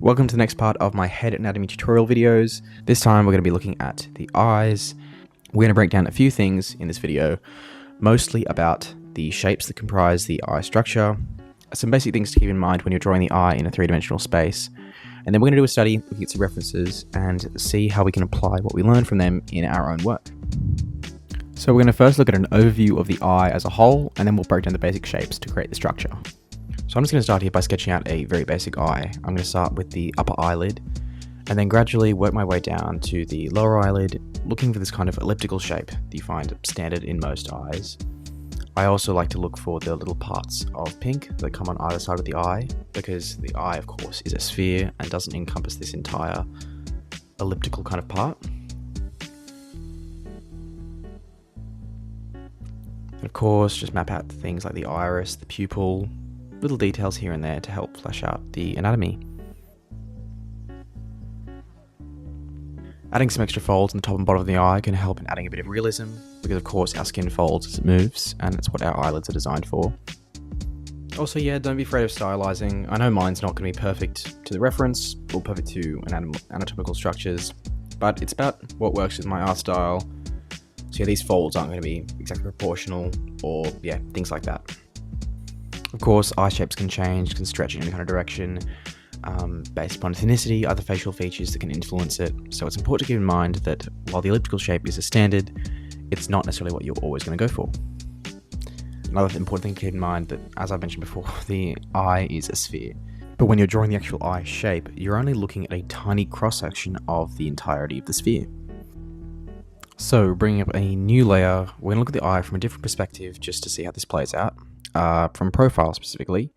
Welcome to the next part of my head anatomy tutorial videos. This time we're going to be looking at the eyes. We're going to break down a few things in this video, mostly about the shapes that comprise the eye structure, some basic things to keep in mind when you're drawing the eye in a three-dimensional space, and then we're going to do a study, look at some references, and see how we can apply what we learn from them in our own work. So we're going to first look at an overview of the eye as a whole, and then we'll break down the basic shapes to create the structure. So I'm just going to start here by sketching out a very basic eye. I'm going to start with the upper eyelid and then gradually work my way down to the lower eyelid, looking for this kind of elliptical shape that you find standard in most eyes. I also like to look for the little parts of pink that come on either side of the eye, because the eye, of course, is a sphere and doesn't encompass this entire elliptical kind of part. And of course, just map out things like the iris, the pupil, little details here and there to help flesh out the anatomy. Adding some extra folds on the top and bottom of the eye can help in adding a bit of realism, because of course our skin folds as it moves, and it's what our eyelids are designed for. Also, yeah, don't be afraid of stylizing. I know mine's not going to be perfect to the reference, or perfect to anatomical structures, but it's about what works with my art style. So yeah, these folds aren't going to be exactly proportional, or yeah, things like that. Of course, eye shapes can change, can stretch in any kind of direction, based upon ethnicity, other facial features that can influence it. So it's important to keep in mind that while the elliptical shape is a standard, it's not necessarily what you're always going to go for. Another important thing to keep in mind that, as I mentioned before, the eye is a sphere. But when you're drawing the actual eye shape, you're only looking at a tiny cross-section of the entirety of the sphere. So bringing up a new layer, we're going to look at the eye from a different perspective just to see how this plays out. From profile specifically.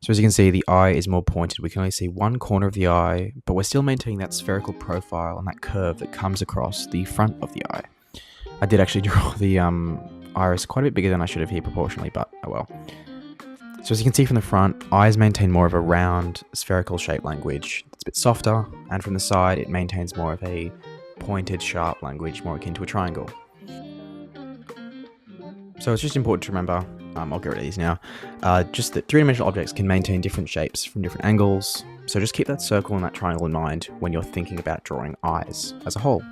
So as you can see, the eye is more pointed. We can only see one corner of the eye, but we're still maintaining that spherical profile and that curve that comes across the front of the eye. I did actually draw the iris quite a bit bigger than I should have here proportionally, but oh well. So as you can see from the front, eyes maintain more of a round, spherical shape language. It's a bit softer, and from the side, it maintains more of a pointed, sharp language, more akin to a triangle. So it's just important to remember, I'll get rid of these now, just that three-dimensional objects can maintain different shapes from different angles, so just keep that circle and that triangle in mind when you're thinking about drawing eyes as a whole.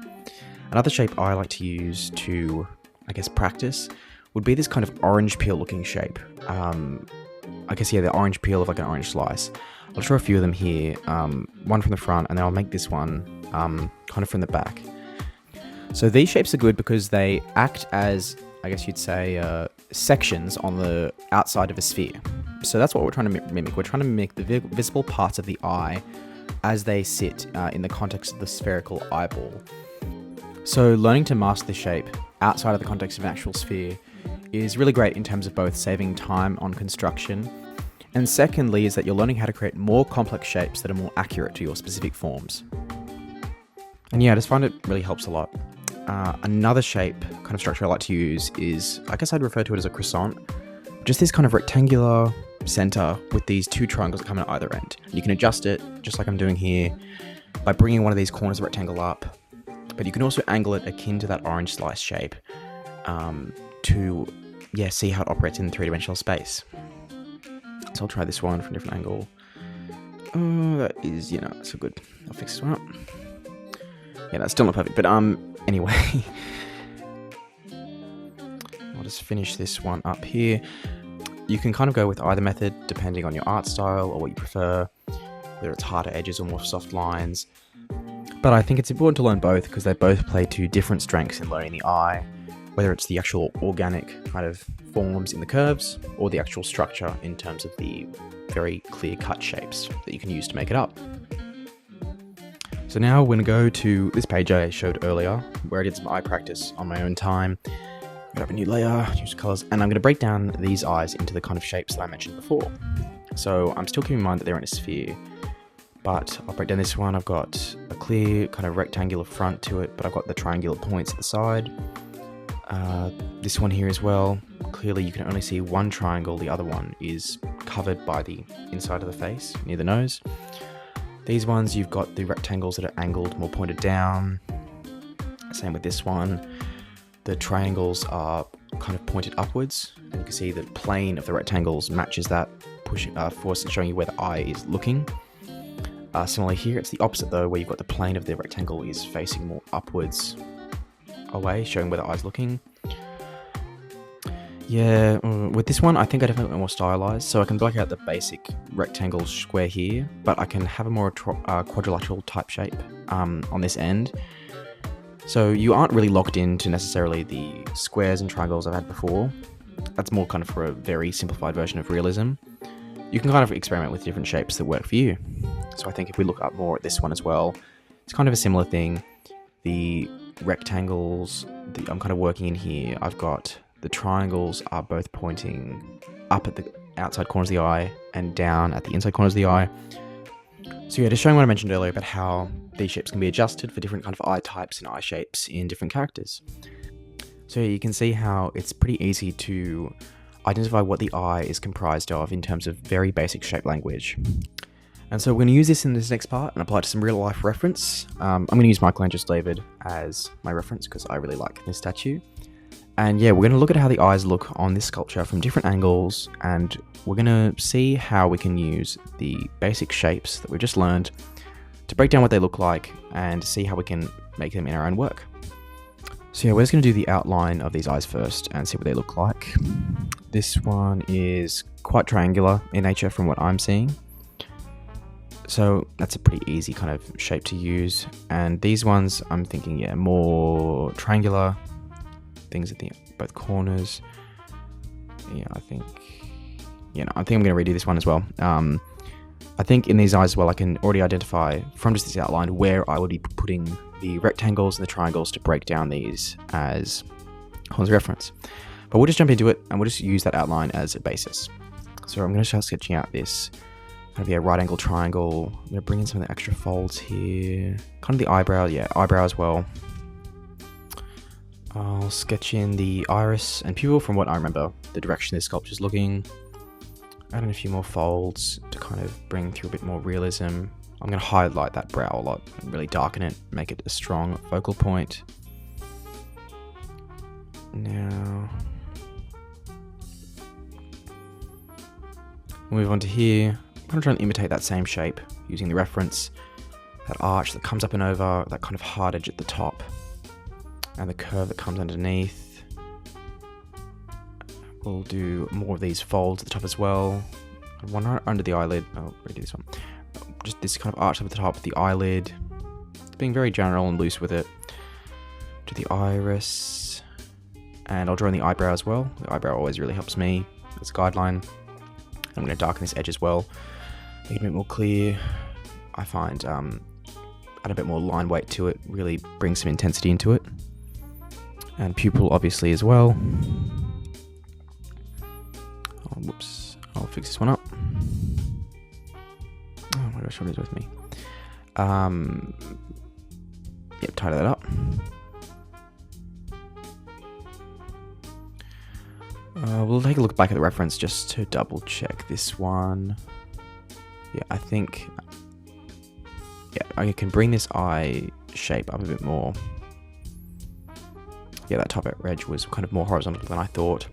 Another shape I like to use to, practice would be this kind of orange peel looking shape. The orange peel of like an orange slice. I'll draw a few of them here, one from the front, and then I'll make this one kind of from the back. So these shapes are good because they act as, you'd say, sections on the outside of a sphere. So that's what we're trying to mimic. We're trying to mimic the visible parts of the eye as they sit in the context of the spherical eyeball. So learning to master the shape outside of the context of an actual sphere is really great in terms of both saving time on construction, and secondly is that you're learning how to create more complex shapes that are more accurate to your specific forms. And yeah, I just find it really helps a lot. Another shape kind of structure I like to use is, I'd refer to it as a croissant. Just this kind of rectangular center with these two triangles that come in at either end. You can adjust it, just like I'm doing here, by bringing one of these corners of the rectangle up. But you can also angle it akin to that orange slice shape to see how it operates in three-dimensional space. So I'll try this one from a different angle. Oh, that is, so good. I'll fix this one up. Yeah, that's still not perfect, but anyway, I'll just finish this one up here. You can kind of go with either method depending on your art style or what you prefer, whether it's harder edges or more soft lines. But I think it's important to learn both because they both play to different strengths in learning the eye, whether it's the actual organic kind of forms in the curves or the actual structure in terms of the very clear-cut shapes that you can use to make it up. So now we're going to go to this page I showed earlier, where I did some eye practice on my own time. Got up a new layer, use colors, and I'm going to break down these eyes into the kind of shapes that I mentioned before. So I'm still keeping in mind that they're in a sphere, but I'll break down this one. I've got a clear kind of rectangular front to it, but I've got the triangular points at the side. This one here as well. Clearly you can only see one triangle, the other one is covered by the inside of the face, near the nose. These ones, you've got the rectangles that are angled, more pointed down. Same with this one. The triangles are kind of pointed upwards, and you can see the plane of the rectangles matches that, showing you where the eye is looking. Similarly here, it's the opposite though, where you've got the plane of the rectangle is facing more upwards away, showing where the eye's looking. Yeah, with this one, I think I definitely went more stylized, so I can block out the basic rectangle square here, but I can have a more quadrilateral type shape on this end. So you aren't really locked into necessarily the squares and triangles I've had before. That's more kind of for a very simplified version of realism. You can kind of experiment with different shapes that work for you. So I think if we look up more at this one as well, it's kind of a similar thing. The rectangles that I'm kind of working in here, I've got the triangles are both pointing up at the outside corners of the eye and down at the inside corners of the eye. So yeah, just showing what I mentioned earlier about how these shapes can be adjusted for different kind of eye types and eye shapes in different characters. So you can see how it's pretty easy to identify what the eye is comprised of in terms of very basic shape language. And so we're going to use this in this next part and apply it to some real life reference. I'm going to use Michelangelo's David as my reference because I really like this statue. And yeah, we're going to look at how the eyes look on this sculpture from different angles, and we're going to see how we can use the basic shapes that we've just learned to break down what they look like and see how we can make them in our own work. So yeah, we're just going to do the outline of these eyes first and see what they look like. This one is quite triangular in nature from what I'm seeing. So that's a pretty easy kind of shape to use. And these ones, I'm thinking, yeah, more triangular things at both corners. Yeah, I think I'm going to redo this one as well. I think in these eyes as well, I can already identify from just this outline where I would be putting the rectangles and the triangles to break down these as a reference. But we'll just jump into it and we'll just use that outline as a basis. So I'm going to start sketching out this kind of right angle triangle. I'm going to bring in some of the extra folds here. Kind of the eyebrow, eyebrow as well. I'll sketch in the iris and pupil from what I remember the direction this sculpture is looking. Add in a few more folds to kind of bring through a bit more realism. I'm going to highlight that brow a lot and really darken it, make it a strong focal point. Now, we'll move on to here. I'm going to try and imitate that same shape using the reference, that arch that comes up and over, that kind of hard edge at the top, and the curve that comes underneath. We'll do more of these folds at the top as well. One right under the eyelid. I'll redo this one. Just this kind of arch up at the top, the eyelid. Being very general and loose with it. To the iris. And I'll draw in the eyebrow as well. The eyebrow always really helps me as a guideline. I'm going to darken this edge as well. Make it a bit more clear. I find add a bit more line weight to it. Really bring some intensity into it. And pupil obviously as well. Oh, whoops. I'll fix this one up. Oh my gosh, what is with me? Yep, tidy that up. We'll take a look back at the reference just to double check this one. Yeah, I think... Yeah, I can bring this eye shape up a bit more. Yeah, that top edge was kind of more horizontal than I thought.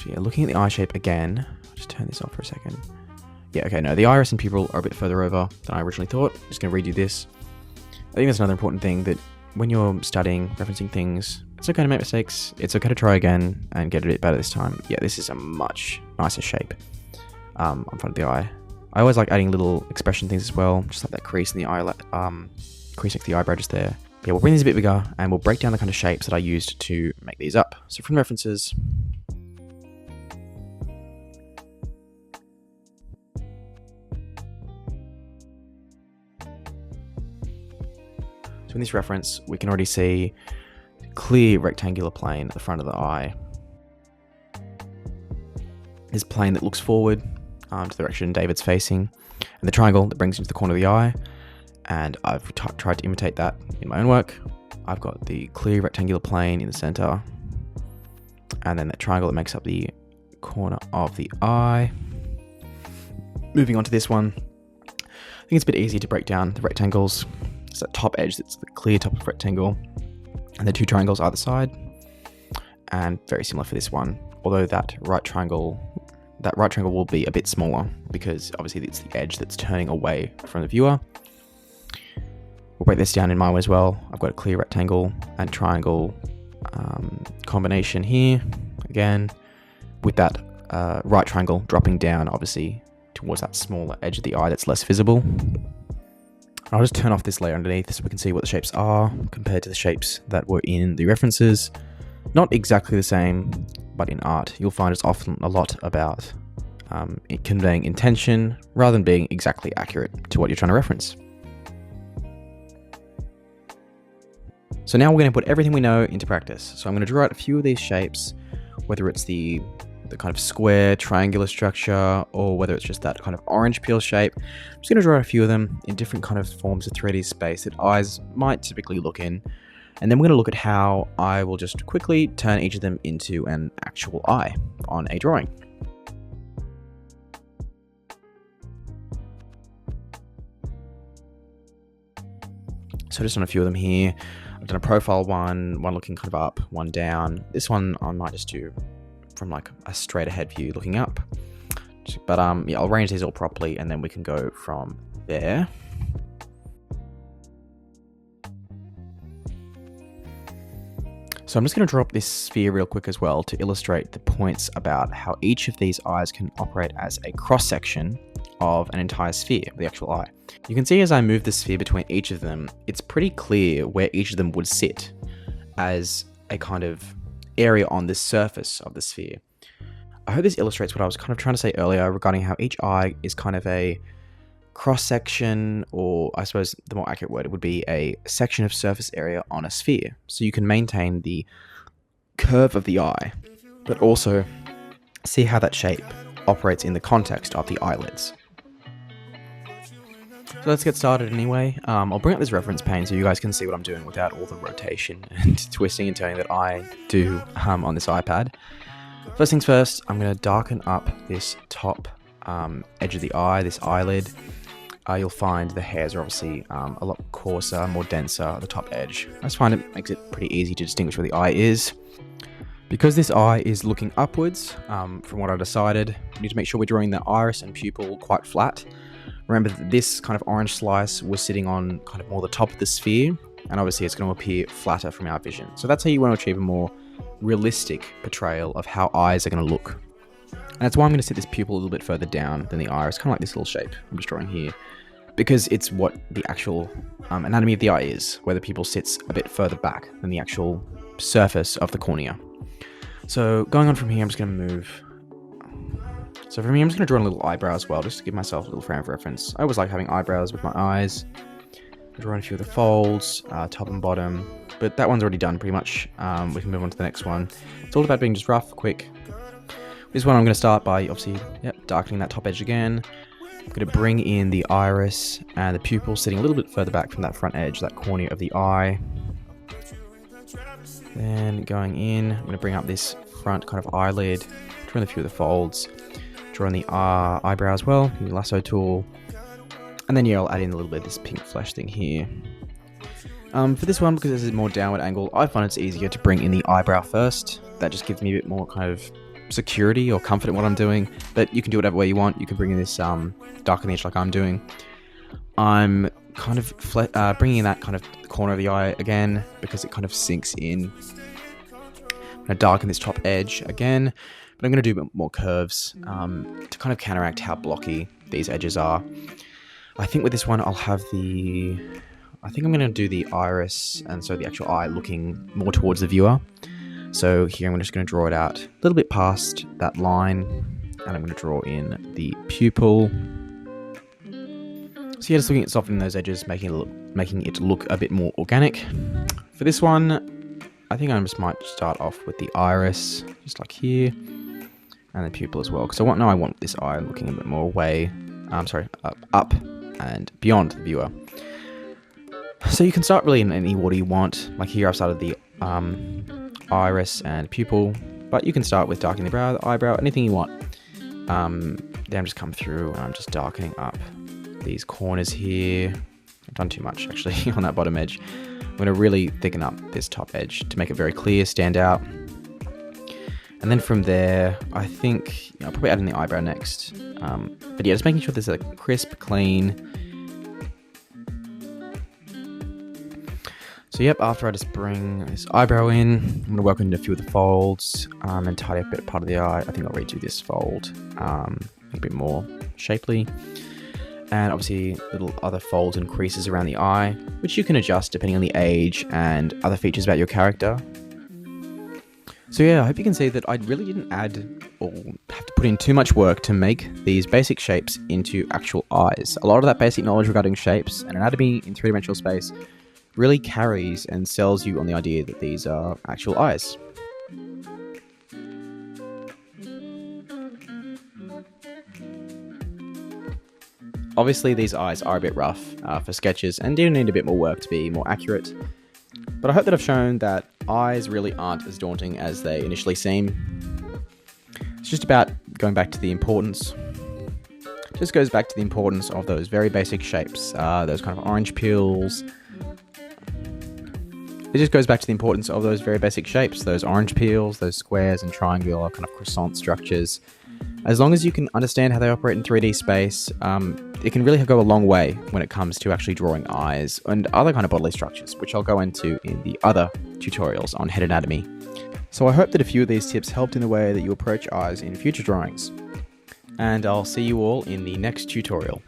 Yeah, looking at the eye shape again, I'll just turn this off for a second. Yeah, okay, no, the iris and pupil are a bit further over than I originally thought. I'm just going to redo this. I think that's another important thing, that when you're studying, referencing things, it's okay to make mistakes. It's okay to try again and get a bit better this time. Yeah, this is a much nicer shape on front of the eye. I always like adding little expression things as well, just like that crease in the eye, crease next to the eyebrow just there. Yeah, we'll bring these a bit bigger and we'll break down the kind of shapes that I used to make these up. So from references, so in this reference, we can already see a clear rectangular plane at the front of the eye. This plane that looks forward to the direction David's facing, and the triangle that brings into the corner of the eye. And I've tried to imitate that in my own work. I've got the clear rectangular plane in the center, and then that triangle that makes up the corner of the eye. Moving on to this one, I think it's a bit easier to break down the rectangles. It's that top edge that's the clear top of rectangle, and the two triangles either side. And very similar for this one, although that right triangle will be a bit smaller because obviously it's the edge that's turning away from the viewer. We'll break this down in my way as well. I've got a clear rectangle and triangle combination here, again, with that right triangle dropping down obviously towards that smaller edge of the eye that's less visible. I'll just turn off this layer underneath so we can see what the shapes are compared to the shapes that were in the references. Not exactly the same, but in art, you'll find it's often a lot about it conveying intention rather than being exactly accurate to what you're trying to reference. So now we're going to put everything we know into practice. So I'm going to draw out a few of these shapes, whether it's the kind of square, triangular structure, or whether it's just that kind of orange peel shape. I'm just going to draw out a few of them in different kind of forms of 3D space that eyes might typically look in. And then we're going to look at how I will just quickly turn each of them into an actual eye on a drawing. So just on a few of them here, I've done a profile one looking kind of up, one down. This one I might just do from like a straight ahead view looking up. But yeah, I'll arrange these all properly and then we can go from there. So I'm just going to draw up this sphere real quick as well to illustrate the points about how each of these eyes can operate as a cross-section of an entire sphere, the actual eye. You can see as I move the sphere between each of them, it's pretty clear where each of them would sit as a kind of area on the surface of the sphere. I hope this illustrates what I was kind of trying to say earlier regarding how each eye is kind of a cross-section, or I suppose the more accurate word would be a section of surface area on a sphere. So you can maintain the curve of the eye, but also see how that shape operates in the context of the eyelids. So let's get started anyway. I'll bring up this reference pane so you guys can see what I'm doing without all the rotation and twisting and turning that I do on this iPad. First things first, I'm going to darken up this top edge of the eye, this eyelid. You'll find the hairs are obviously a lot coarser, more denser at the top edge. I just find it makes it pretty easy to distinguish where the eye is. Because this eye is looking upwards, from what I decided, we need to make sure we're drawing the iris and pupil quite flat. Remember that this kind of orange slice was sitting on kind of more the top of the sphere, and obviously it's going to appear flatter from our vision. So that's how you want to achieve a more realistic portrayal of how eyes are going to look. And that's why I'm going to set this pupil a little bit further down than the iris, kind of like this little shape I'm just drawing here, because it's what the actual anatomy of the eye is, where the pupil sits a bit further back than the actual surface of the cornea. So going on from here, I'm just going to move. So from here, I'm just going to draw a little eyebrow as well, just to give myself a little frame of reference. I always like having eyebrows with my eyes. I'm drawing a few of the folds, top and bottom, but that one's already done pretty much. We can move on to the next one. It's all about being just rough, quick. This one I'm going to start by obviously darkening that top edge again. I'm going to bring in the iris and the pupil sitting a little bit further back from that front edge, that cornea of the eye. Then going in, I'm going to bring up this front kind of eyelid, drawing a few of the folds, drawing the eyebrow as well, using the lasso tool. And then I'll add in a little bit of this pink flesh thing here. For this one, because this is a more downward angle, I find it's easier to bring in the eyebrow first. That just gives me a bit more kind of security or comfort in what I'm doing, but you can do whatever way you want. You can bring in this darker edge like I'm doing. I'm kind of bringing in that kind of corner of the eye again because it kind of sinks in. I'm going to darken this top edge again, but I'm going to do a bit more curves to kind of counteract how blocky these edges are. I think with this one I think I'm going to do the iris, and so the actual eye looking more towards the viewer. So here I'm just going to draw it out a little bit past that line, and I'm going to draw in the pupil. So yeah, just looking at softening those edges, making it look a bit more organic. For this one, I think I just might start off with the iris, just like here, and the pupil as well, because I want this eye looking a bit more up and beyond the viewer. So you can start really in any order you want. Like here I've started the iris and pupil, but you can start with darkening the brow, the eyebrow, anything you want. Then I'm just come through and I'm just darkening up these corners here I've done too much actually on that bottom edge. I'm going to really thicken up this top edge to make it very clear, stand out. And then from there, I think I'll probably add in the eyebrow next. But yeah, just making sure there's a crisp, clean. So yep, after I just bring this eyebrow in, I'm going to work in a few of the folds and tidy up a bit of part of the eye. I think I'll redo this fold a bit more shapely. And obviously little other folds and creases around the eye, which you can adjust depending on the age and other features about your character. So yeah, I hope you can see that I really didn't add or have to put in too much work to make these basic shapes into actual eyes. A lot of that basic knowledge regarding shapes and anatomy in three-dimensional space really carries and sells you on the idea that these are actual eyes. Obviously these eyes are a bit rough for sketches and do need a bit more work to be more accurate, but I hope that I've shown that eyes really aren't as daunting as they initially seem. It's just about going back to the importance. Just goes back to the importance of those very basic shapes, those kind of orange peels. It just goes back to the importance of those very basic shapes, those orange peels, those squares and triangular kind of croissant structures. As long as you can understand how they operate in 3D space, it can really go a long way when it comes to actually drawing eyes and other kind of bodily structures, which I'll go into in the other tutorials on head anatomy. So I hope that a few of these tips helped in the way that you approach eyes in future drawings. And I'll see you all in the next tutorial.